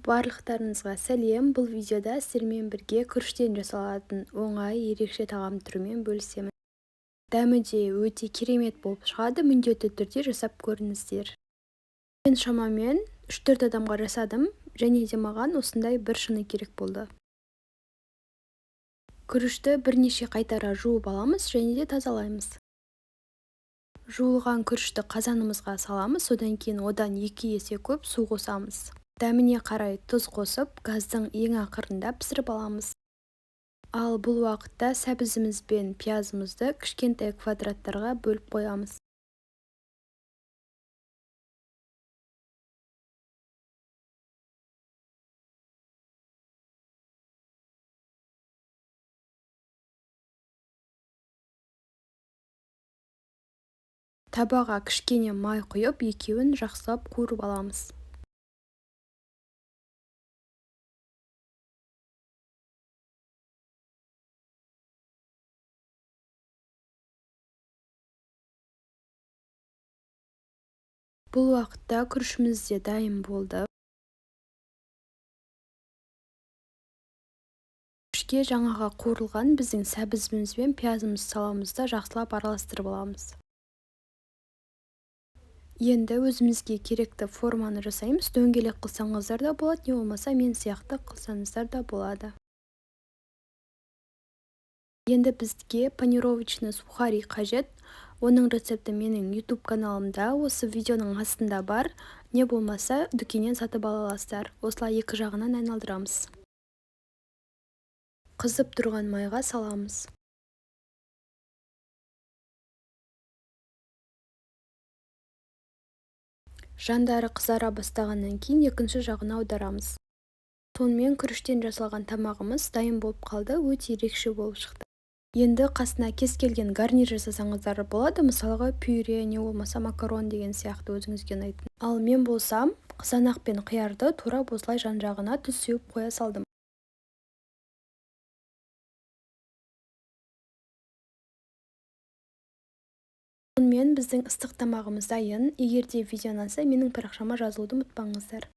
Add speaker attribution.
Speaker 1: Барлықтарыңызға сәлем. Бұл видеода сіздермен бірге күріштен жасалатын оңай ерекше тағам түрімен бөлісемін. Дәмі де өте керемет болып шығады, міндетті түрде жасап көріңіздер. Мен шамамен 3-4 адамға жасадым, және де маған осындай бір шыны керек болды. Күрішті бірнеше қайтара жуып аламыз және де тазалаймыз. Жуылған күрішті қазанымызға саламыз, содан кейін одан 2 есе көп су қосамыз. Дәміне қарай тұз қосып, газдың ең ақырында пісіріп аламыз. Ал бұл уақытта сәбізіміз бен пиязымызды кішкентай квадраттарға бөліп қоямыз. Табаға кішкене май құйып, екеуін жақсылап қуырып аламыз. Бұл уақытта күрішіміз де дайын болды. Күрішке жаңаға қуырылған біздің сәбізіміз бен пиязымызды саламыз да жақсылап араластырып аламыз. Енді өзімізге керекті форманы жасаймыз. Дөңгелек қылсаңыздар да болады, не болмаса мен сияқты қылсаңыздар да болады. Енді бізге панировочный сухари қажет. Оның рецепті менің YouTube каналымда, осы видеоның астында бар. Не болмаса дүкеннен сатып ала аласыздар. Осылай екі жағынан айналдырамыз. Қызып тұрған майға саламыз. Жандары қызара бастағаннан кейін екінші жағына аударамыз. Сонымен күріштен жасалған тамағымыз дайын болып қалды, өте ерекше болып шықты. Енді қасына кез келген гарнир жасасаңыздар болады, мысалға пюре, не болмаса макарон деген сияқты өзіңізге ұнайтын. Ал мен болсам, қызанақ пен қиярды турап осылай жан-жағына тұз сеуіп қоя салдым. Сонымен біздің ыстық тамағымыз дайын. Егер де видео ұнаса, менің парақшама жазылуды ұмытпаңыздар.